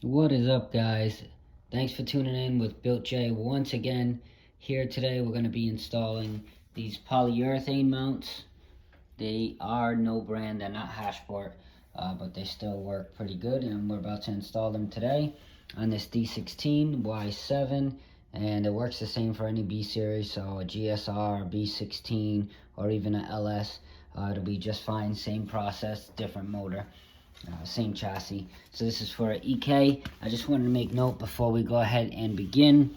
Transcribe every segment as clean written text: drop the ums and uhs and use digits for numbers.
What is up, guys? Thanks for tuning in with BuiltJ once again. Here today we're going to be installing these polyurethane mounts. They are no brand, they're not Hashport, but they still work pretty good, and we're about to install them today on this D16y7, and it works the same for any B series, so a GSR, B16, or even a LS. It'll be just fine, same process, different motor. Same chassis. So this is for an EK. I just wanted to make note before we go ahead and begin.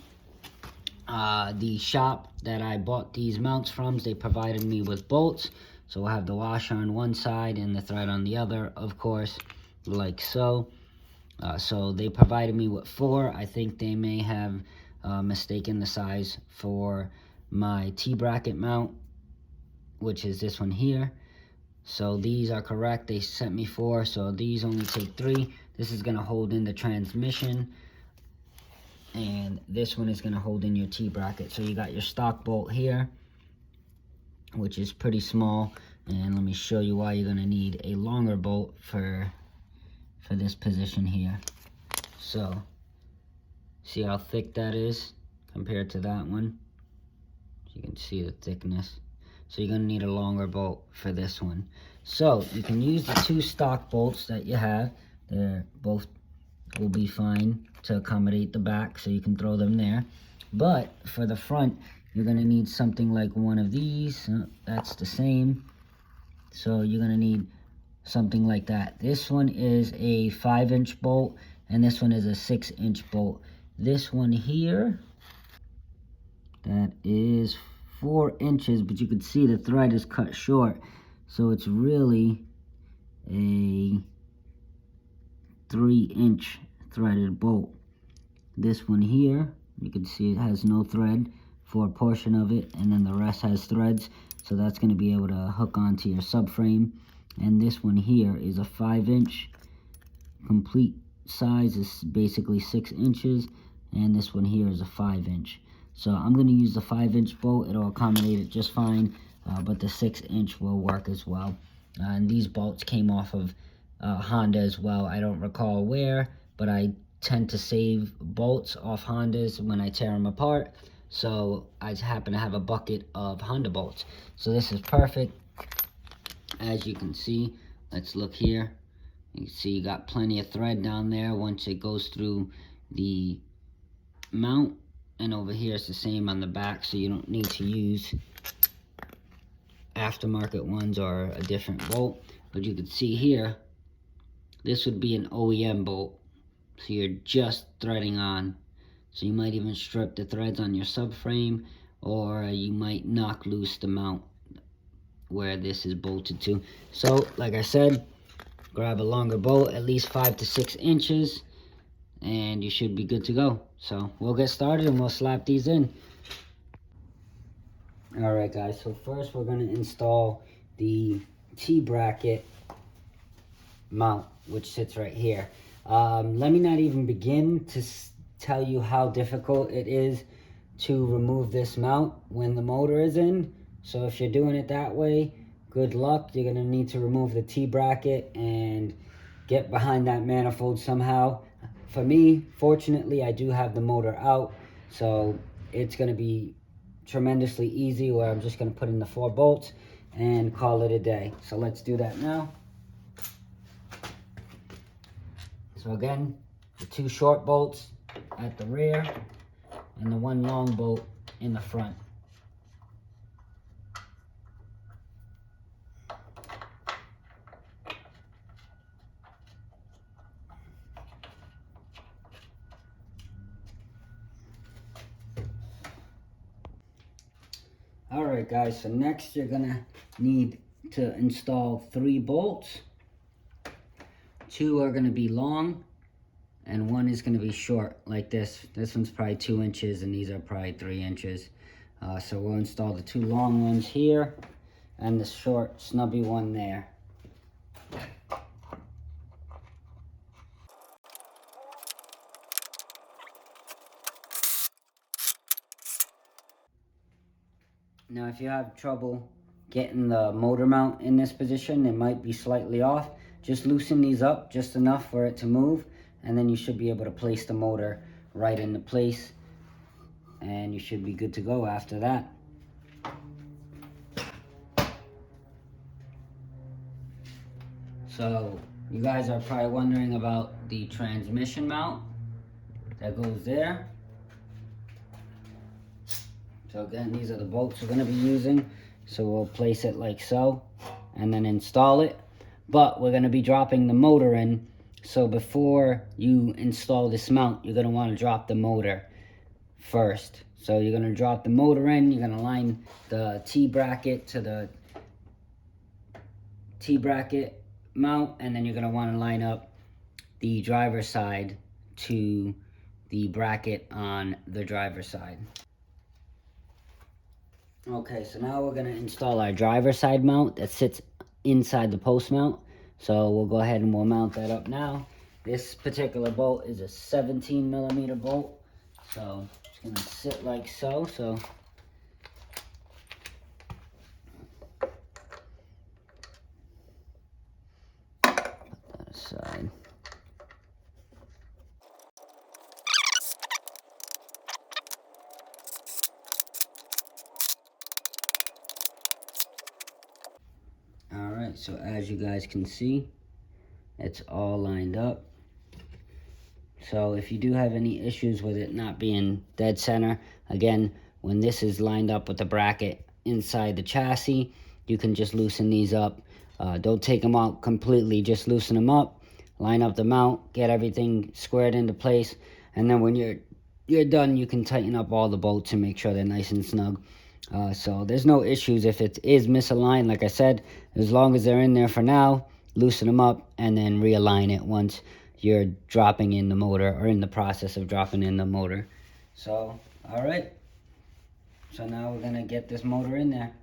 The shop that I bought these mounts from, they provided me with bolts. So we'll have the washer on one side and the thread on the other, of course, like so. So they provided me with 4. I think they may have mistaken the size for my Tbracket mount, which is this one here. So these are correct. They sent me 4, so these only take 3. This is going to hold in the transmission, and this one is going to hold in your T-bracket. So you got your stock bolt here, which is pretty small, and let me show you why you're going to need a longer bolt for this position here. So see how thick that is compared to that one. You can see the thickness. So you're going to need a longer bolt for this one. So you can use the 2 stock bolts that you have. They're both will be fine to accommodate the back, so you can throw them there. But for the front, you're going to need something like one of these. That's the same. So you're going to need something like that. This one is a 5-inch bolt, and this one is a 6-inch bolt. This one here, that is 4 inches, but you can see the thread is cut short, so it's really a 3-inch threaded bolt. This one here, you can see it has no thread for a portion of it, and then the rest has threads, so that's going to be able to hook onto your subframe. And this one here is a 5-inch. Complete size is basically 6 inches, and this one here is a 5-inch. So I'm going to use the 5-inch bolt. It'll accommodate it just fine, but the 6-inch will work as well. And these bolts came off of Honda as well. I don't recall where, but I tend to save bolts off Hondas when I tear them apart. So I happen to have a bucket of Honda bolts. So this is perfect. As you can see, let's look here. You can see you got plenty of thread down there once it goes through the mount. And over here it's the same on the back, so you don't need to use aftermarket ones or a different bolt. But you can see here, this would be an OEM bolt, so you're just threading on. So you might even strip the threads on your subframe, or you might knock loose the mount where this is bolted to. So like I said, grab a longer bolt, at least 5 to 6 inches, and you should be good to go. So we'll get started and we'll slap these in. Alright guys, so first we're going to install the Tbracket mount, which sits right here. Let me not even begin to tell you how difficult it is to remove this mount when the motor is in. So if you're doing it that way, good luck. You're going to need to remove the T-bracket and get behind that manifold somehow. For me, fortunately, I do have the motor out, so it's going to be tremendously easy, where I'm just going to put in the 4 bolts and call it a day. So let's do that now. So again, the 2 short bolts at the rear and the 1 long bolt in the front. Alright guys, so next you're gonna need to install 3 bolts. 2 are gonna be long and 1 is gonna be short, like this. This one's probably 2 inches and these are probably 3 inches. So we'll install the 2 long ones here and the short snubby one there. Now if you have trouble getting the motor mount in this position, it might be slightly off. Just loosen these up just enough for it to move, and then you should be able to place the motor right into place, and you should be good to go after that. So you guys are probably wondering about the transmission mount that goes there. So again, these are the bolts we're going to be using. So we'll place it like so and then install it. But we're going to be dropping the motor in. So before you install this mount, you're going to want to drop the motor first. So you're going to drop the motor in. You're going to line the T-bracket to the T-bracket mount, and then you're going to want to line up the driver's side to the bracket on the driver's side. Okay, so now we're going to install our driver's side mount that sits inside the post mount. So we'll go ahead and we'll mount that up now. This particular bolt is a 17 millimeter bolt. So it's going to sit like so. So put that aside. Alright, so as you guys can see, it's all lined up. So if you do have any issues with it not being dead center, again, when this is lined up with the bracket inside the chassis, you can just loosen these up. Don't take them out completely, just loosen them up, line up the mount, get everything squared into place, and then when you're done, you can tighten up all the bolts and make sure they're nice and snug. So there's no issues if it is misaligned. Like I said, as long as they're in there for now, loosen them up and then realign it once you're dropping in the motor or in the process of dropping in the motor. So, all right. So now we're gonna get this motor in there.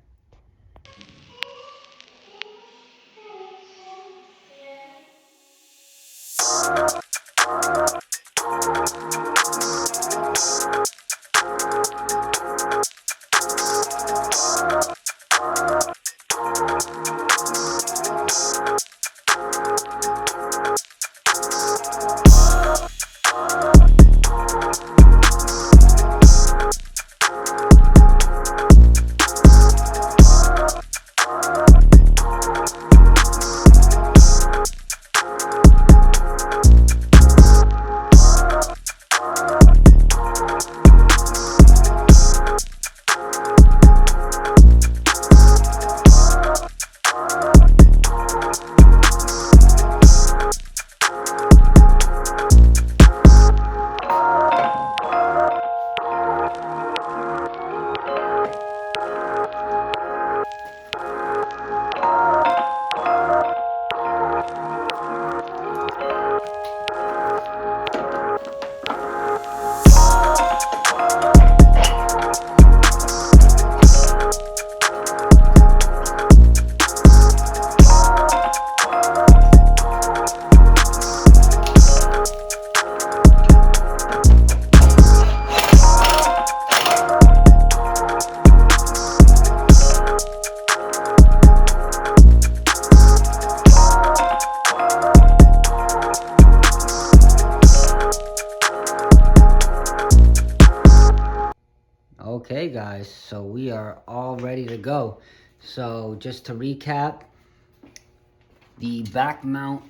Okay guys, so we are all ready to go. So just to recap, the back mount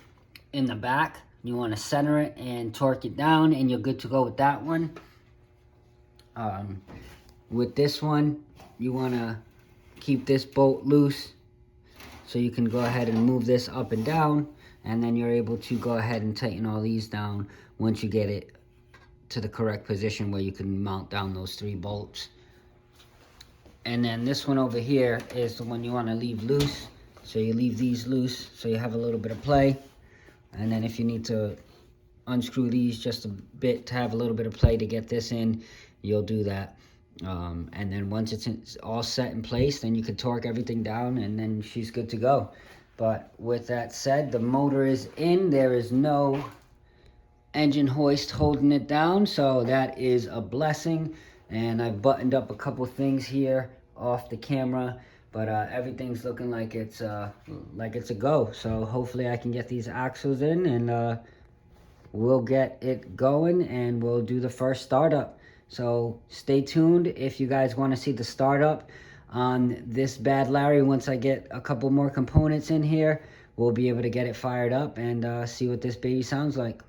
in the back, you want to center it and torque it down and you're good to go with that one. With this one, you want to keep this bolt loose so you can go ahead and move this up and down, and then you're able to go ahead and tighten all these down once you get it to the correct position where you can mount down those 3 bolts. And then this one over here is the one you want to leave loose. So you leave these loose so you have a little bit of play. And then if you need to unscrew these just a bit to have a little bit of play to get this in, you'll do that. And then once it's all set in place, then you can torque everything down and then she's good to go. But with that said, the motor is in. There is no engine hoist holding it down, so that is a blessing. And I buttoned up a couple things here off the camera, but everything's looking like it's a go. So hopefully I can get these axles in and we'll get it going and we'll do the first startup. So stay tuned if you guys want to see the startup on this Bad Larry. Once I get a couple more components in here, we'll be able to get it fired up and see what this baby sounds like.